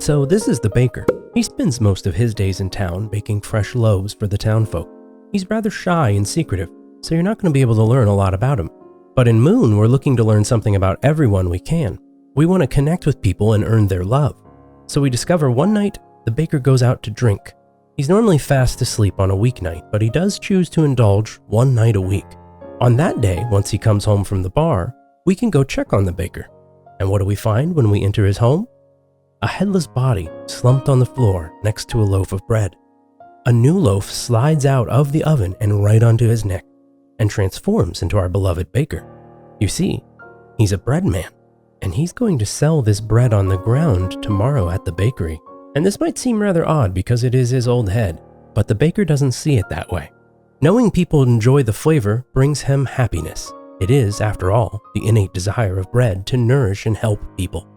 So this is the baker. He spends most of his days in town baking fresh loaves for the townfolk. He's rather shy and secretive, so you're not going to be able to learn a lot about him. But in Moon, we're looking to learn something about everyone we can. We want to connect with people and earn their love. So we discover one night, the baker goes out to drink. He's normally fast asleep on a weeknight, but he does choose to indulge one night a week. On that day, once he comes home from the bar, we can go check on the baker. And what do we find when we enter his home? A headless body slumped on the floor next to a loaf of bread. A new loaf slides out of the oven and right onto his neck, and transforms into our beloved baker. You see, he's a bread man, and he's going to sell this bread on the ground tomorrow at the bakery. And this might seem rather odd because it is his old head, but the baker doesn't see it that way. Knowing people enjoy the flavor brings him happiness. It is, after all, the innate desire of bread to nourish and help people.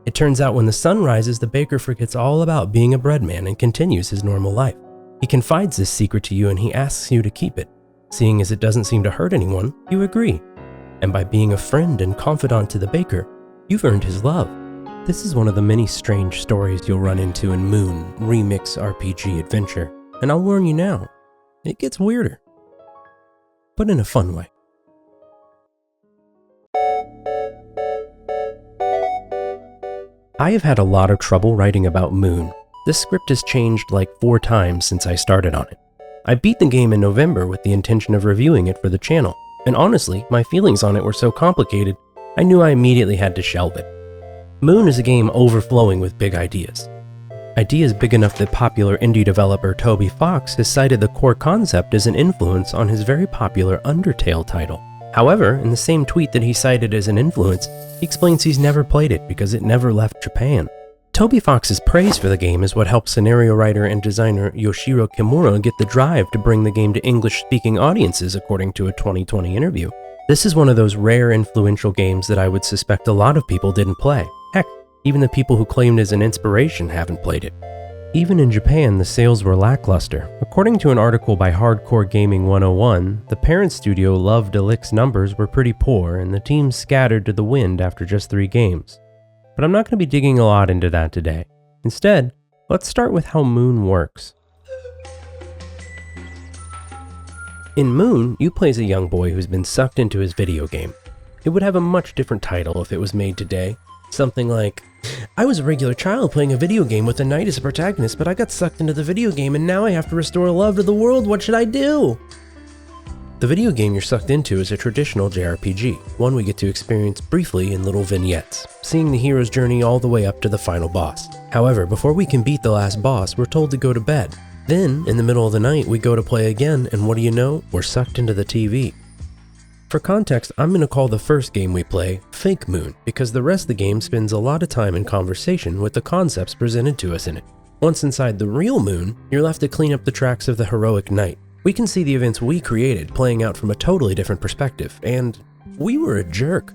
It turns out when the sun rises, the baker forgets all about being a bread man and continues his normal life. He confides this secret to you and he asks you to keep it. Seeing as it doesn't seem to hurt anyone, you agree. And by being a friend and confidant to the baker, you've earned his love. This is one of the many strange stories you'll run into in Moon Remix RPG Adventure. And I'll warn you now, it gets weirder. But in a fun way. I have had a lot of trouble writing about Moon. This script has changed like 4 times since I started on it. I beat the game in November with the intention of reviewing it for the channel, and honestly, my feelings on it were so complicated, I knew I immediately had to shelve it. Moon is a game overflowing with big ideas. Ideas big enough that popular indie developer Toby Fox has cited the core concept as an influence on his very popular Undertale title. However, in the same tweet that he cited as an influence, he explains he's never played it because it never left Japan. Toby Fox's praise for the game is what helped scenario writer and designer Yoshiro Kimura get the drive to bring the game to English-speaking audiences, according to a 2020 interview. This is one of those rare influential games that I would suspect a lot of people didn't play. Heck, even the people who claimed as an inspiration haven't played it. Even in Japan, the sales were lackluster. According to an article by Hardcore Gaming 101, the parent studio Love-de-Lic's numbers were pretty poor and the team scattered to the wind after just 3 games. But I'm not going to be digging a lot into that today. Instead, let's start with how Moon works. In Moon, you play as a young boy who's been sucked into his video game. It would have a much different title if it was made today. Something like, I was a regular child playing a video game with a knight as a protagonist, but I got sucked into the video game and now I have to restore love to the world. What should I do? The video game you're sucked into is a traditional JRPG, one we get to experience briefly in little vignettes, seeing the hero's journey all the way up to the final boss. However, before we can beat the last boss, we're told to go to bed. Then, in the middle of the night, we go to play again, and what do you know? We're sucked into the TV. For context, I'm going to call the first game we play Fake Moon, because the rest of the game spends a lot of time in conversation with the concepts presented to us in it. Once inside the real Moon, you're left to clean up the tracks of the heroic knight. We can see the events we created playing out from a totally different perspective, and we were a jerk.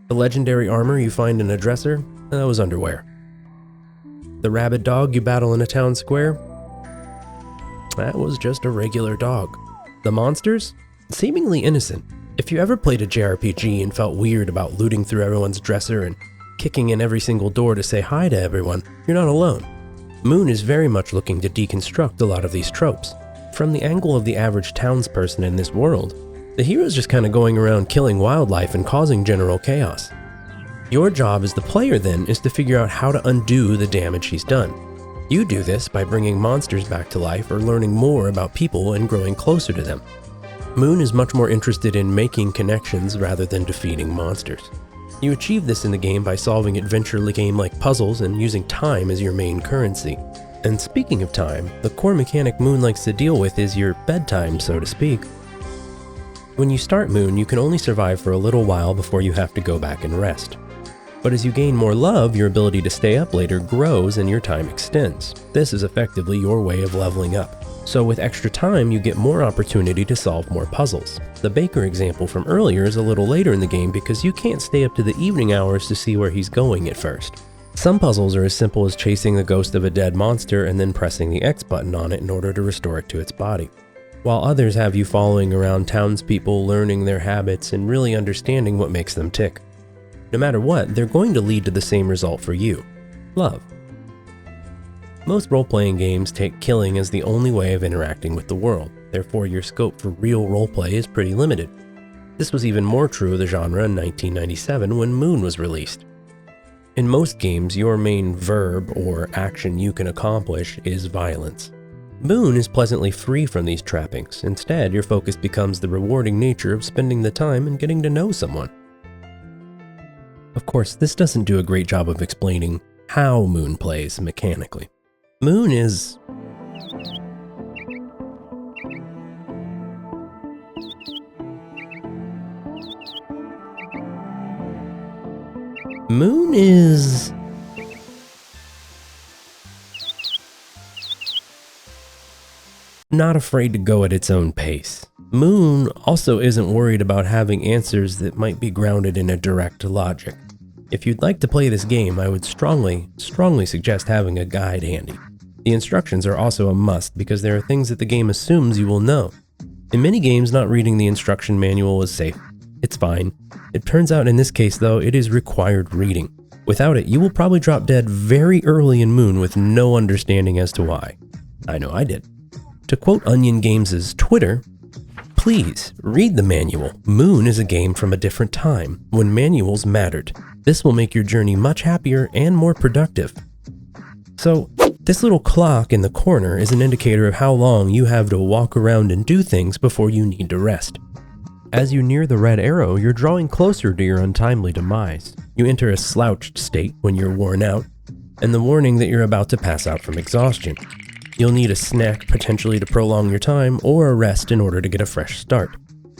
The legendary armor you find in a dresser, that was underwear. The rabid dog you battle in a town square, that was just a regular dog. The monsters? Seemingly innocent. If you ever played a JRPG and felt weird about looting through everyone's dresser and kicking in every single door to say hi to everyone, you're not alone. Moon is very much looking to deconstruct a lot of these tropes. From the angle of the average townsperson in this world, the hero's just kind of going around killing wildlife and causing general chaos. Your job as the player then is to figure out how to undo the damage he's done. You do this by bringing monsters back to life or learning more about people and growing closer to them. Moon is much more interested in making connections rather than defeating monsters. You achieve this in the game by solving adventure game-like puzzles and using time as your main currency. And speaking of time, the core mechanic Moon likes to deal with is your bedtime, so to speak. When you start Moon, you can only survive for a little while before you have to go back and rest. But as you gain more love, your ability to stay up later grows and your time extends. This is effectively your way of leveling up. So with extra time, you get more opportunity to solve more puzzles. The baker example from earlier is a little later in the game because you can't stay up to the evening hours to see where he's going at first. Some puzzles are as simple as chasing the ghost of a dead monster and then pressing the X button on it in order to restore it to its body. While others have you following around townspeople, learning their habits, and really understanding what makes them tick. No matter what, they're going to lead to the same result for you: love. Most role-playing games take killing as the only way of interacting with the world, therefore your scope for real roleplay is pretty limited. This was even more true of the genre in 1997 when Moon was released. In most games, your main verb or action you can accomplish is violence. Moon is pleasantly free from these trappings. Instead, your focus becomes the rewarding nature of spending the time and getting to know someone. Of course, this doesn't do a great job of explaining how Moon plays mechanically. Moon is... not afraid to go at its own pace. Moon also isn't worried about having answers that might be grounded in a direct logic. If you'd like to play this game, I would strongly suggest having a guide handy. The instructions are also a must because there are things that the game assumes you will know. In many games, not reading the instruction manual is safe. It's fine. It turns out in this case, though, it is required reading. Without it, you will probably drop dead very early in Moon with no understanding as to why. I know I did. To quote Onion Games' Twitter, "Please read the manual. Moon is a game from a different time, when manuals mattered. This will make your journey much happier and more productive." So, this little clock in the corner is an indicator of how long you have to walk around and do things before you need to rest. As you near the red arrow, you're drawing closer to your untimely demise. You enter a slouched state when you're worn out, and the warning that you're about to pass out from exhaustion. You'll need a snack potentially to prolong your time, or a rest in order to get a fresh start.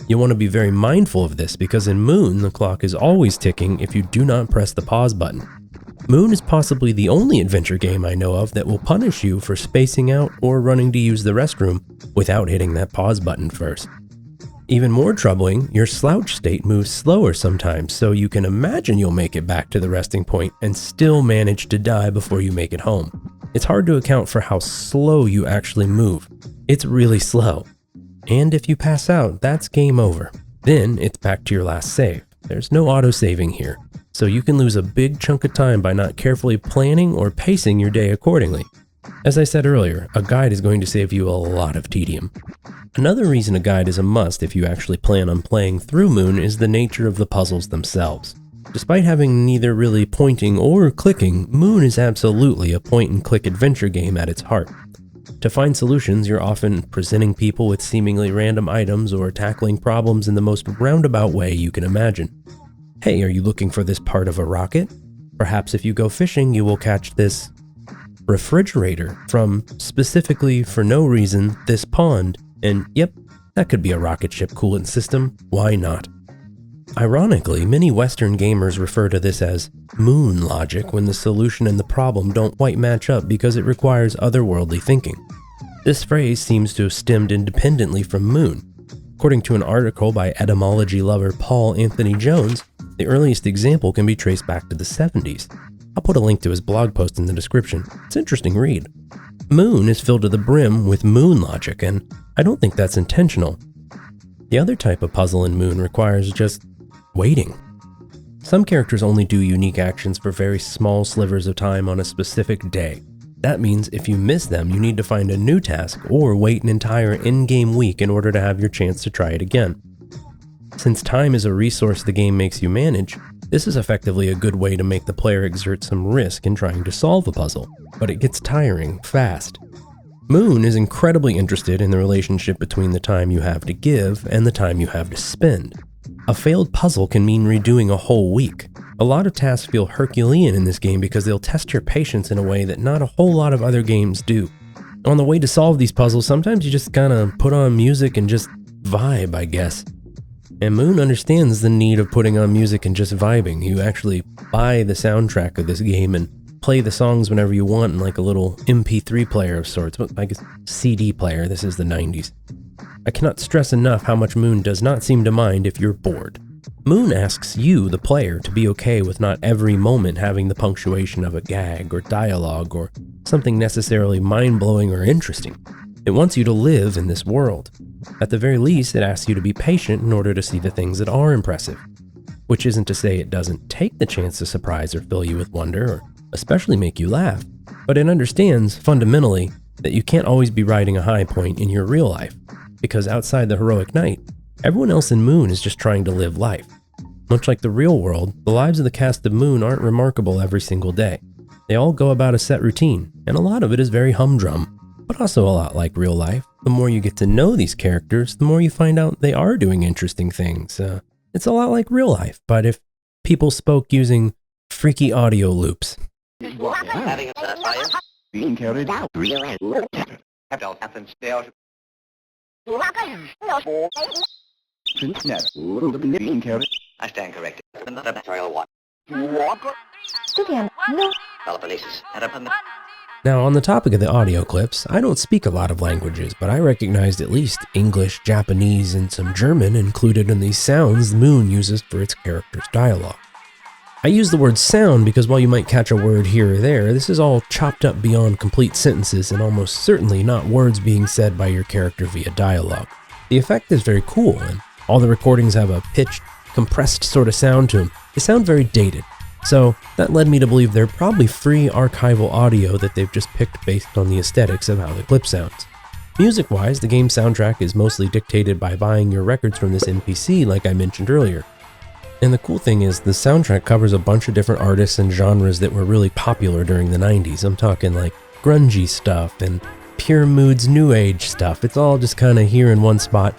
You'll want to be very mindful of this because in Moon, the clock is always ticking if you do not press the pause button. Moon is possibly the only adventure game I know of that will punish you for spacing out or running to use the restroom without hitting that pause button first. Even more troubling, your slouch state moves slower sometimes, so you can imagine you'll make it back to the resting point and still manage to die before you make it home. It's hard to account for how slow you actually move. It's really slow. And if you pass out, that's game over. Then it's back to your last save. There's no auto-saving here, so you can lose a big chunk of time by not carefully planning or pacing your day accordingly. As I said earlier, a guide is going to save you a lot of tedium. Another reason a guide is a must if you actually plan on playing through Moon is the nature of the puzzles themselves. Despite having neither really pointing or clicking, Moon is absolutely a point-and-click adventure game at its heart. To find solutions, you're often presenting people with seemingly random items or tackling problems in the most roundabout way you can imagine. Hey, are you looking for this part of a rocket? Perhaps if you go fishing, you will catch this refrigerator from, specifically for no reason, this pond, and yep, that could be a rocket ship coolant system, why not? Ironically, many Western gamers refer to this as moon logic when the solution and the problem don't quite match up because it requires otherworldly thinking. This phrase seems to have stemmed independently from Moon. According to an article by etymology lover Paul Anthony Jones, the earliest example can be traced back to the 70s. I'll put a link to his blog post in the description. It's an interesting read. Moon is filled to the brim with moon logic, and I don't think that's intentional. The other type of puzzle in Moon requires just waiting. Some characters only do unique actions for very small slivers of time on a specific day. That means if you miss them, you need to find a new task or wait an entire in-game week in order to have your chance to try it again. Since time is a resource the game makes you manage, this is effectively a good way to make the player exert some risk in trying to solve a puzzle, but it gets tiring fast. Moon is incredibly interested in the relationship between the time you have to give and the time you have to spend. A failed puzzle can mean redoing a whole week. A lot of tasks feel Herculean in this game because they'll test your patience in a way that not a whole lot of other games do. On the way to solve these puzzles, sometimes you just kinda put on music and just vibe, I guess. And Moon understands the need of putting on music and just vibing. You actually buy the soundtrack of this game and play the songs whenever you want in like a little MP3 player of sorts. I guess CD player, this is the 90s. I cannot stress enough how much Moon does not seem to mind if you're bored. Moon asks you, the player, to be okay with not every moment having the punctuation of a gag or dialogue or something necessarily mind-blowing or interesting. It wants you to live in this world. At the very least, it asks you to be patient in order to see the things that are impressive. Which isn't to say it doesn't take the chance to surprise or fill you with wonder, or especially make you laugh, but But it understands, fundamentally, that you can't always be riding a high point in your real life, because outside the heroic knight, everyone else in Moon is just trying to live life. Much like the real world, the lives of the cast of Moon aren't remarkable every single day. They all go about a set routine, and a lot of it is very humdrum, but also a lot like real life. The more you get to know these characters, the more you find out they are doing interesting things. It's a lot like real life, but if people spoke using freaky audio loops. Being carried out. I stand corrected. Now, on the topic of the audio clips, I don't speak a lot of languages, but I recognized at least English, Japanese, and some German included in these sounds the Moon uses for its character's dialogue. I use the word sound because while you might catch a word here or there, this is all chopped up beyond complete sentences and almost certainly not words being said by your character via dialogue. The effect is very cool, and all the recordings have a pitched, compressed sort of sound to them. They sound very dated. So that led me to believe they're probably free archival audio that they've just picked based on the aesthetics of how the clip sounds. Music-wise, the game soundtrack is mostly dictated by buying your records from this NPC like I mentioned earlier. And the cool thing is, the soundtrack covers a bunch of different artists and genres that were really popular during the 90s. I'm talking like grungy stuff and Pure Mood's new age stuff. It's all just kind of here in one spot.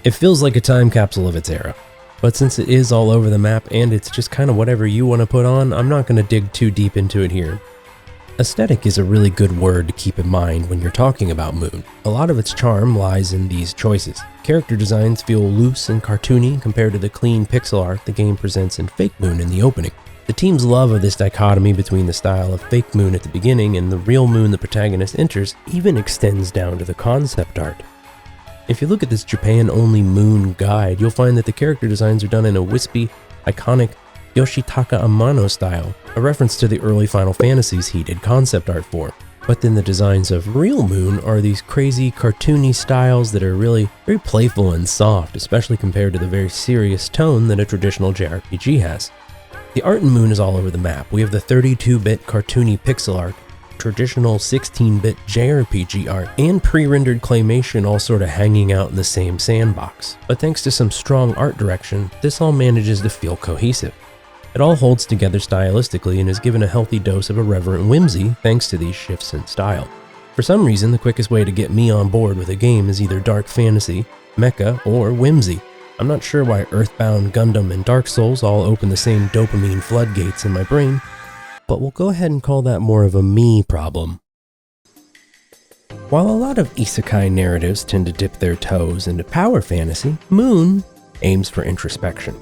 It feels like a time capsule of its era. But since it is all over the map and it's just kind of whatever you want to put on, I'm not going to dig too deep into it here. Aesthetic is a really good word to keep in mind when you're talking about Moon. A lot of its charm lies in these choices. Character designs feel loose and cartoony compared to the clean pixel art the game presents in Fake Moon in the opening. The team's love of this dichotomy between the style of Fake Moon at the beginning and the real Moon the protagonist enters even extends down to the concept art. If you look at this Japan-only Moon guide, you'll find that the character designs are done in a wispy, iconic Yoshitaka Amano style, a reference to the early Final Fantasies he did concept art for. But then the designs of real Moon are these crazy, cartoony styles that are really very playful and soft, especially compared to the very serious tone that a traditional JRPG has. The art in Moon is all over the map. We have the 32-bit cartoony pixel art, traditional 16-bit JRPG art, and pre-rendered claymation all sort of hanging out in the same sandbox. But thanks to some strong art direction, this all manages to feel cohesive. It all holds together stylistically and is given a healthy dose of irreverent whimsy thanks to these shifts in style. For some reason, the quickest way to get me on board with a game is either dark fantasy, mecha, or whimsy. I'm not sure why Earthbound, Gundam, and Dark Souls all open the same dopamine floodgates in my brain, but we'll go ahead and call that more of a me problem. While a lot of isekai narratives tend to dip their toes into power fantasy, Moon aims for introspection.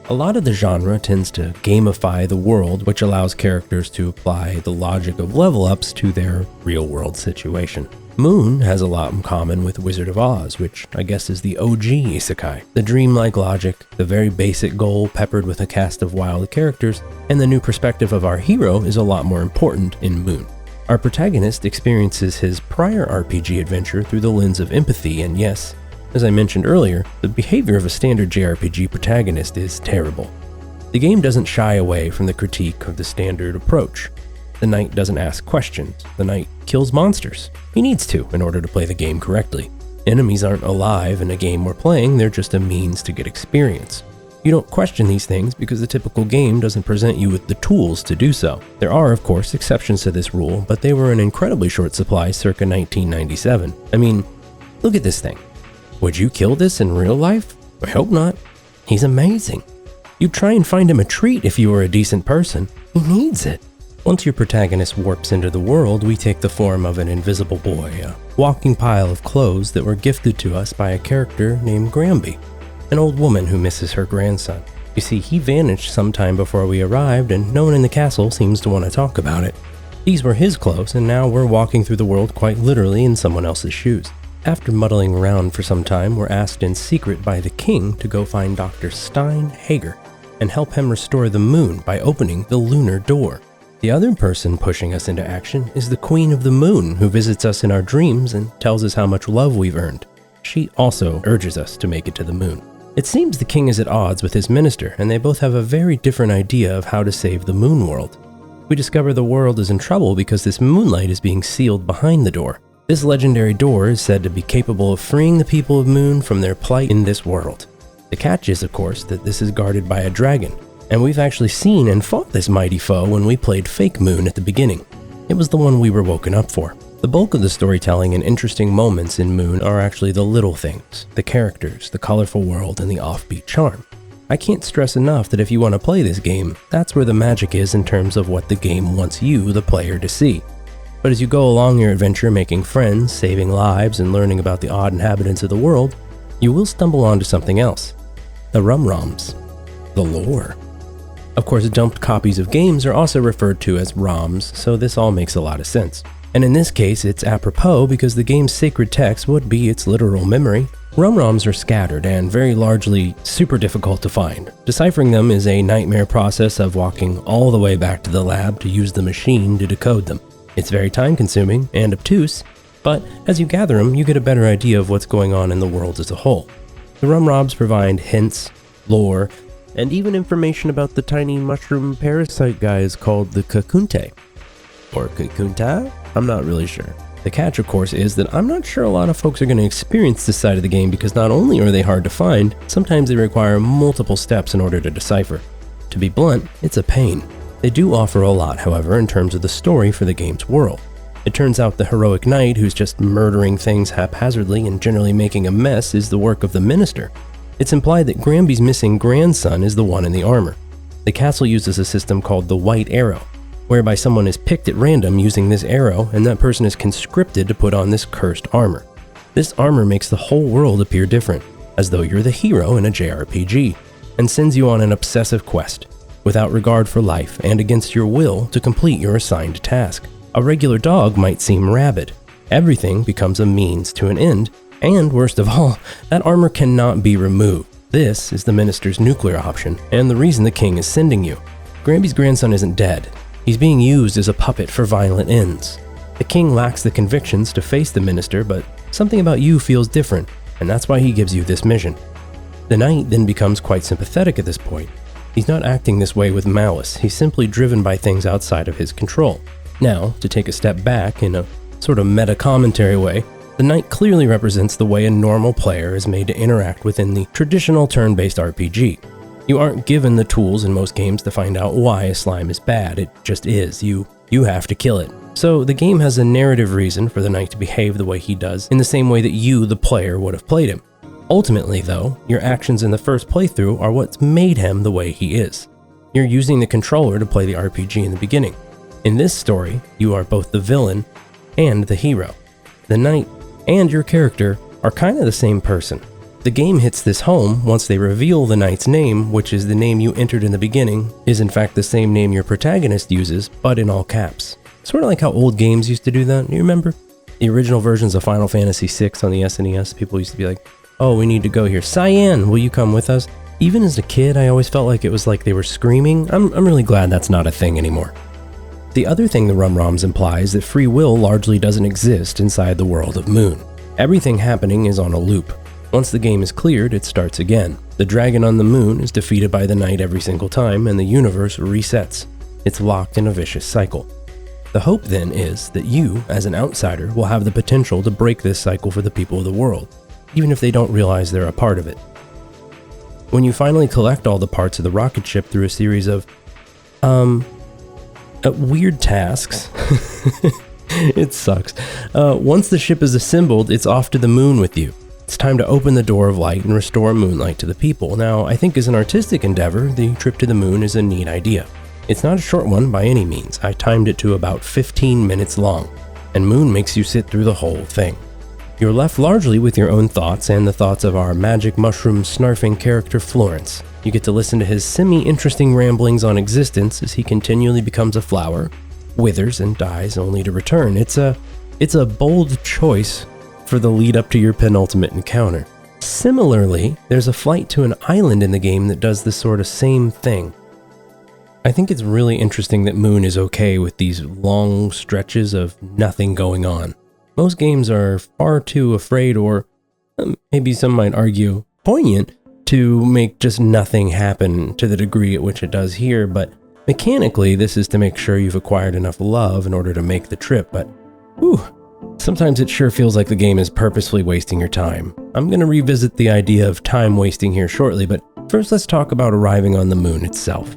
A lot of the genre tends to gamify the world, which allows characters to apply the logic of level-ups to their real-world situation. Moon has a lot in common with Wizard of Oz, which I guess is the OG isekai. The dreamlike logic, the very basic goal peppered with a cast of wild characters, and the new perspective of our hero is a lot more important in Moon. Our protagonist experiences his prior RPG adventure through the lens of empathy, and yes, as I mentioned earlier, the behavior of a standard JRPG protagonist is terrible. The game doesn't shy away from the critique of the standard approach. The knight doesn't ask questions. The knight kills monsters. He needs to in order to play the game correctly. Enemies aren't alive in a game we're playing, they're just a means to get experience. You don't question these things because the typical game doesn't present you with the tools to do so. There are, of course, exceptions to this rule, but they were in incredibly short supply circa 1997. I mean, look at this thing. Would you kill this in real life? I hope not. He's amazing. You'd try and find him a treat if you were a decent person. He needs it. Once your protagonist warps into the world, we take the form of an invisible boy, a walking pile of clothes that were gifted to us by a character named Granby, an old woman who misses her grandson. You see, he vanished sometime before we arrived, and no one in the castle seems to want to talk about it. These were his clothes, and now we're walking through the world quite literally in someone else's shoes. After muddling around for some time, we're asked in secret by the king to go find Dr. Stein Hager and help him restore the moon by opening the lunar door. The other person pushing us into action is the Queen of the Moon, who visits us in our dreams and tells us how much love we've earned. She also urges us to make it to the moon. It seems the king is at odds with his minister, and they both have a very different idea of how to save the moon world. We discover the world is in trouble because this moonlight is being sealed behind the door. This legendary door is said to be capable of freeing the people of Moon from their plight in this world. The catch is, of course, that this is guarded by a dragon, and we've actually seen and fought this mighty foe when we played Fake Moon at the beginning. It was the one we were woken up for. The bulk of the storytelling and interesting moments in Moon are actually the little things, the characters, the colorful world, and the offbeat charm. I can't stress enough that if you want to play this game, that's where the magic is in terms of what the game wants you, the player, to see. But as you go along your adventure making friends, saving lives, and learning about the odd inhabitants of the world, you will stumble onto something else. The rum-roms. The lore. Of course, dumped copies of games are also referred to as ROMs, so this all makes a lot of sense. And in this case, it's apropos because the game's sacred text would be its literal memory. Rum-roms are scattered and very largely super difficult to find. Deciphering them is a nightmare process of walking all the way back to the lab to use the machine to decode them. It's very time-consuming and obtuse, but as you gather them, you get a better idea of what's going on in the world as a whole. The rum-roms provide hints, lore, and even information about the tiny mushroom parasite guys called the Kakunte. Or Kakunta? I'm not really sure. The catch, of course, is that I'm not sure a lot of folks are going to experience this side of the game because not only are they hard to find, sometimes they require multiple steps in order to decipher. To be blunt, it's a pain. They do offer a lot, however, in terms of the story for the game's world. It turns out the heroic knight who's just murdering things haphazardly and generally making a mess is the work of the minister. It's implied that Granby's missing grandson is the one in the armor. The castle uses a system called the White Arrow, whereby someone is picked at random using this arrow and that person is conscripted to put on this cursed armor. This armor makes the whole world appear different, as though you're the hero in a JRPG, and sends you on an obsessive quest, without regard for life and against your will to complete your assigned task. A regular dog might seem rabid. Everything becomes a means to an end, and worst of all, that armor cannot be removed. This is the minister's nuclear option, and the reason the king is sending you. Granby's grandson isn't dead. He's being used as a puppet for violent ends. The king lacks the convictions to face the minister, but something about you feels different, and that's why he gives you this mission. The knight then becomes quite sympathetic at this point. He's not acting this way with malice, he's simply driven by things outside of his control. Now, to take a step back in a sort of meta-commentary way, the knight clearly represents the way a normal player is made to interact within the traditional turn-based RPG. You aren't given the tools in most games to find out why a slime is bad, it just is. You have to kill it. So the game has a narrative reason for the knight to behave the way he does, in the same way that you, the player, would have played him. Ultimately, though, your actions in the first playthrough are what's made him the way he is. You're using the controller to play the RPG in the beginning. In this story, you are both the villain and the hero. The knight and your character are kind of the same person. The game hits this home once they reveal the knight's name, which is the name you entered in the beginning, is in fact the same name your protagonist uses, but in all caps. Sort of like how old games used to do that, you remember? The original versions of Final Fantasy VI on the SNES, people used to be like, oh, we need to go here. Cyan, will you come with us? Even as a kid, I always felt like it was like they were screaming. I'm really glad that's not a thing anymore. The other thing the Rum-Roms imply is that free will largely doesn't exist inside the world of Moon. Everything happening is on a loop. Once the game is cleared, it starts again. The dragon on the moon is defeated by the knight every single time, and the universe resets. It's locked in a vicious cycle. The hope then is that you, as an outsider, will have the potential to break this cycle for the people of the world, even if they don't realize they're a part of it. When you finally collect all the parts of the rocket ship through a series of, weird tasks, it sucks. Once the ship is assembled, it's off to the moon with you. It's time to open the door of light and restore moonlight to the people. Now, I think as an artistic endeavor, the trip to the moon is a neat idea. It's not a short one by any means. I timed it to about 15 minutes long, and Moon makes you sit through the whole thing. You're left largely with your own thoughts and the thoughts of our magic mushroom snarfing character Florence. You get to listen to his semi-interesting ramblings on existence as he continually becomes a flower, withers and dies only to return. It's a bold choice for the lead up to your penultimate encounter. Similarly, there's a flight to an island in the game that does this sort of same thing. I think it's really interesting that Moon is okay with these long stretches of nothing going on. Most games are far too afraid, or maybe some might argue poignant, to make just nothing happen to the degree at which it does here, but Mechanically, this is to make sure you've acquired enough love in order to make the trip, but whew, sometimes it sure feels like the game is purposefully wasting your time. I'm going to revisit the idea of time wasting here shortly, but first let's talk about arriving on the moon itself.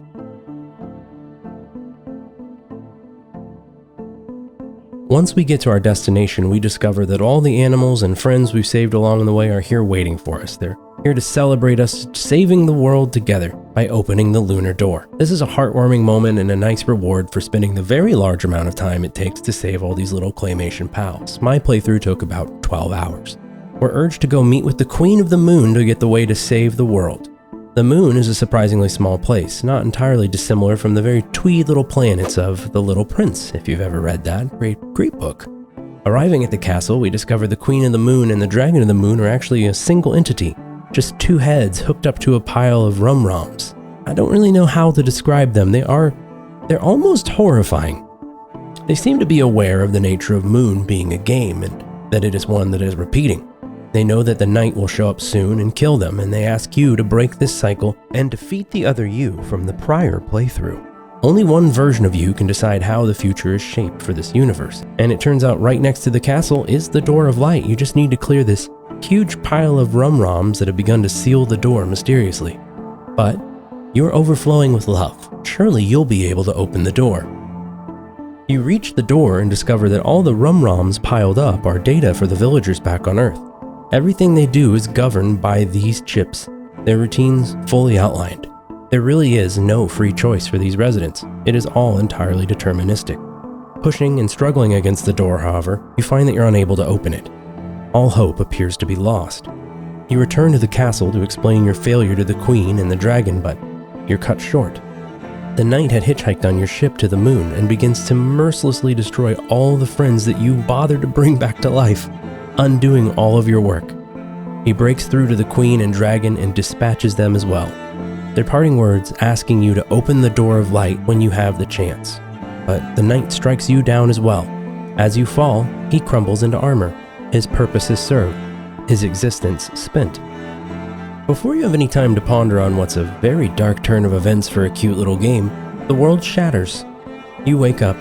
Once we get to our destination, we discover that all the animals and friends we've saved along the way are here waiting for us. They're here to celebrate us saving the world together by opening the lunar door. This is a heartwarming moment and a nice reward for spending the very large amount of time it takes to save all these little claymation pals. My playthrough took about 12 hours. We're urged to go meet with the Queen of the Moon to get the way to save the world. The moon is a surprisingly small place, not entirely dissimilar from the very twee little planets of The Little Prince, if you've ever read that great book. Arriving at the castle, we discover the Queen of the Moon and the Dragon of the Moon are actually a single entity, just two heads hooked up to a pile of rum-roms. I don't really know how to describe them. They're almost horrifying. They seem to be aware of the nature of Moon being a game and that it is one that is repeating. They know that the night will show up soon and kill them, and they ask you to break this cycle and defeat the other you from the prior playthrough. Only one version of you can decide how the future is shaped for this universe, and it turns out right next to the castle is the Door of Light. You just need to clear this huge pile of rum-roms that have begun to seal the door mysteriously. But you're overflowing with love. Surely you'll be able to open the door. You reach the door and discover that all the rum-roms piled up are data for the villagers back on Earth. Everything they do is governed by these chips, their routines fully outlined. There really is no free choice for these residents. It is all entirely deterministic. Pushing and struggling against the door, however, you find that you're unable to open it. All hope appears to be lost. You return to the castle to explain your failure to the Queen and the Dragon, but you're cut short. The knight had hitchhiked on your ship to the moon and begins to mercilessly destroy all the friends that you bothered to bring back to life, undoing all of your work. He breaks through to the Queen and Dragon and dispatches them as well. Their parting words asking you to open the Door of Light when you have the chance. But the knight strikes you down as well. As you fall, he crumbles into armor. His purpose is served, his existence spent. Before you have any time to ponder on what's a very dark turn of events for a cute little game, the world shatters. You wake up.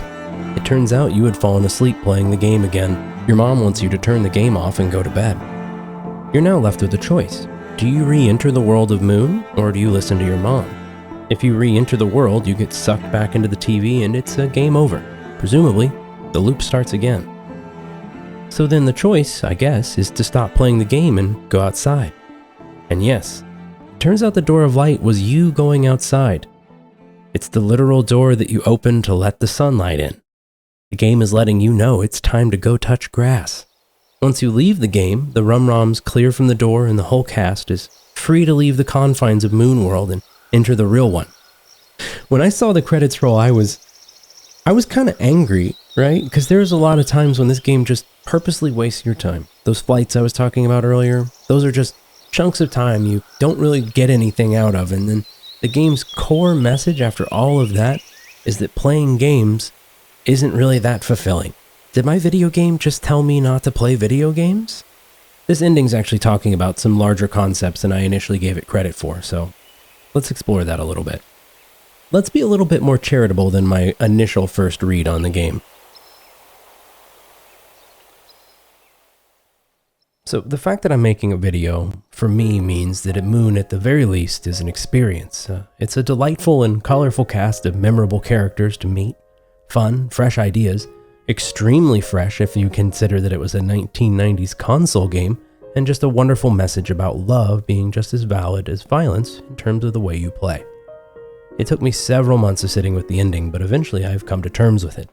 It turns out you had fallen asleep playing the game again. Your mom wants you to turn the game off and go to bed. You're now left with a choice. Do you re-enter the world of Moon, or do you listen to your mom? If you re-enter the world, you get sucked back into the TV and it's a game over. Presumably, the loop starts again. So then the choice, I guess, is to stop playing the game and go outside. And yes, it turns out the Door of Light was you going outside. It's the literal door that you open to let the sunlight in. The game is letting you know it's time to go touch grass. Once you leave the game, the rum-roms clear from the door and the whole cast is free to leave the confines of Moon World and enter the real one. When I saw the credits roll, I was kind of angry, right? Because there's a lot of times when this game just purposely wastes your time. Those flights I was talking about earlier, those are just chunks of time you don't really get anything out of, and then the game's core message after all of that is that playing games isn't really that fulfilling. Did my video game just tell me not to play video games? This ending's actually talking about some larger concepts than I initially gave it credit for, so let's explore that a little bit. Let's be a little bit more charitable than my initial first read on the game. So the fact that I'm making a video, for me, means that Moon at the very least is an experience. It's a delightful and colorful cast of memorable characters to meet. Fun, fresh ideas, extremely fresh if you consider that it was a 1990s console game, and just a wonderful message about love being just as valid as violence in terms of the way you play. It took me several months of sitting with the ending, but eventually I've come to terms with it.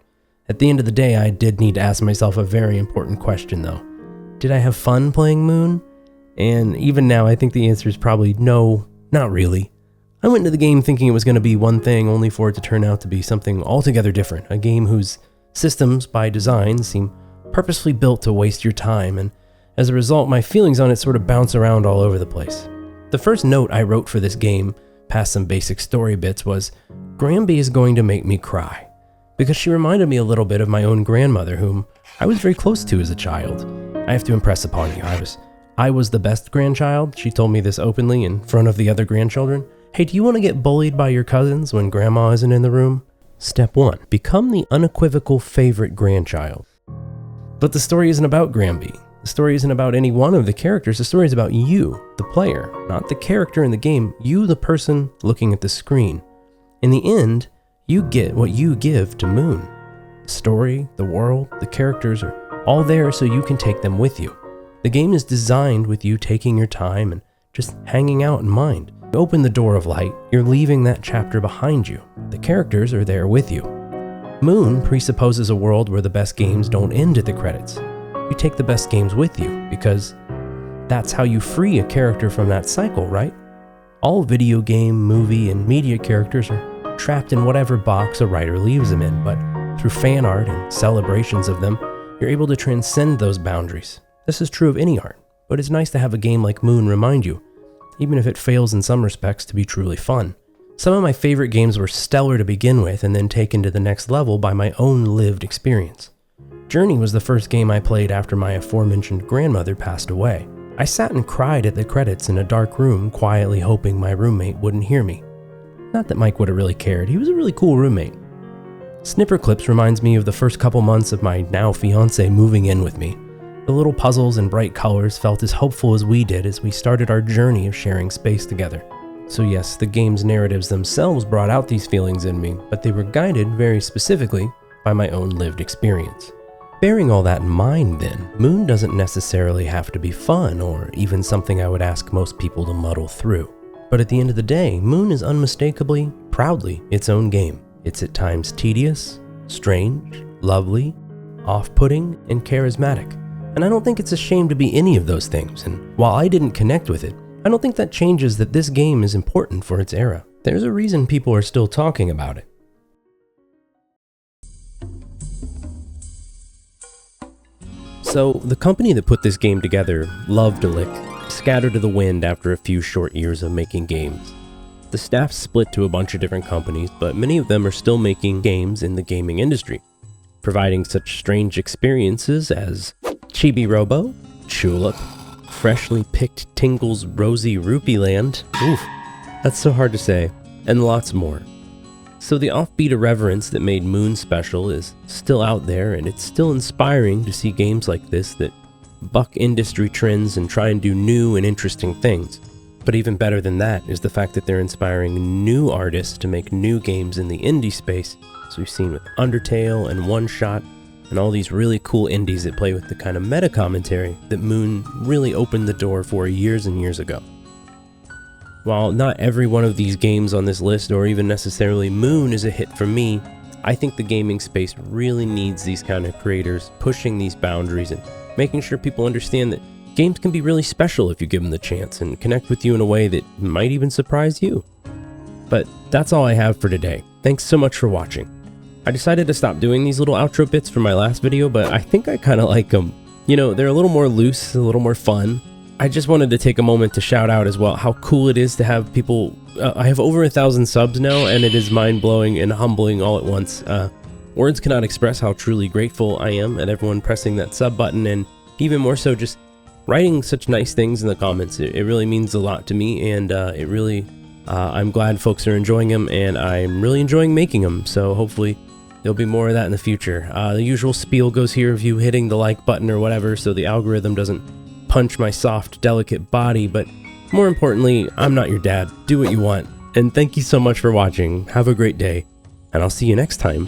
At the end of the day, I did need to ask myself a very important question though. Did I have fun playing Moon? And even now I think the answer is probably no, not really. I went into the game thinking it was going to be one thing, only for it to turn out to be something altogether different. A game whose systems, by design, seem purposefully built to waste your time, and as a result, my feelings on it sort of bounce around all over the place. The first note I wrote for this game, past some basic story bits, was, Granby is going to make me cry, because she reminded me a little bit of my own grandmother, whom I was very close to as a child. I have to impress upon you, I was the best grandchild. She told me this openly in front of the other grandchildren. Hey, do you want to get bullied by your cousins when grandma isn't in the room? Step 1. Become the unequivocal favorite grandchild. But the story isn't about Granby. The story isn't about any one of the characters. The story is about you, the player, not the character in the game, you, the person looking at the screen. In the end, you get what you give to Moon. The story, the world, the characters are all there so you can take them with you. The game is designed with you taking your time and just hanging out in mind. You open the door of light, you're leaving that chapter behind you. The characters are there with you. Moon presupposes a world where the best games don't end at the credits. You take the best games with you, because that's how you free a character from that cycle, right? All video game, movie, and media characters are trapped in whatever box a writer leaves them in, but through fan art and celebrations of them, you're able to transcend those boundaries. This is true of any art, but it's nice to have a game like Moon remind you, even if it fails in some respects, to be truly fun. Some of my favorite games were stellar to begin with and then taken to the next level by my own lived experience. Journey was the first game I played after my aforementioned grandmother passed away. I sat and cried at the credits in a dark room, quietly hoping my roommate wouldn't hear me. Not that Mike would have really cared, he was a really cool roommate. Snipper Clips reminds me of the first couple months of my now fiancé moving in with me. The little puzzles and bright colors felt as hopeful as we did as we started our journey of sharing space together. So yes, the game's narratives themselves brought out these feelings in me, but they were guided very specifically by my own lived experience. Bearing all that in mind then, Moon doesn't necessarily have to be fun or even something I would ask most people to muddle through. But at the end of the day, Moon is unmistakably, proudly its own game. It's at times tedious, strange, lovely, off-putting, and charismatic. And I don't think it's a shame to be any of those things, and while I didn't connect with it, I don't think that changes that this game is important for its era. There's a reason people are still talking about it. So, the company that put this game together, Love-de-Lic, scattered to the wind after a few short years of making games. The staff split to a bunch of different companies, but many of them are still making games in the gaming industry, providing such strange experiences as Chibi Robo, Tulip, Freshly Picked Tingle's Rosy Rupee Land, oof, that's so hard to say, and lots more. So the offbeat irreverence that made Moon special is still out there, and it's still inspiring to see games like this that buck industry trends and try and do new and interesting things. But even better than that is the fact that they're inspiring new artists to make new games in the indie space, as we've seen with Undertale and One Shot, and all these really cool indies that play with the kind of meta commentary that Moon really opened the door for years and years ago. While not every one of these games on this list, or even necessarily Moon, is a hit for me, I think the gaming space really needs these kind of creators pushing these boundaries and making sure people understand that games can be really special if you give them the chance and connect with you in a way that might even surprise you. But that's all I have for today. Thanks so much for watching. I decided to stop doing these little outro bits from my last video, but I think I kind of like them. You know, they're a little more loose, a little more fun. I just wanted to take a moment to shout out as well how cool it is to have people. I have over 1,000 subs now, and it is mind-blowing and humbling all at once. Words cannot express how truly grateful I am at everyone pressing that sub button, and even more so just writing such nice things in the comments. It really means a lot to me, and I'm glad folks are enjoying them, and I'm really enjoying making them, so hopefully there'll be more of that in the future. The usual spiel goes here of you hitting the like button or whatever, so the algorithm doesn't punch my soft, delicate body, but more importantly, I'm not your dad. Do what you want. And thank you so much for watching. Have a great day, and I'll see you next time.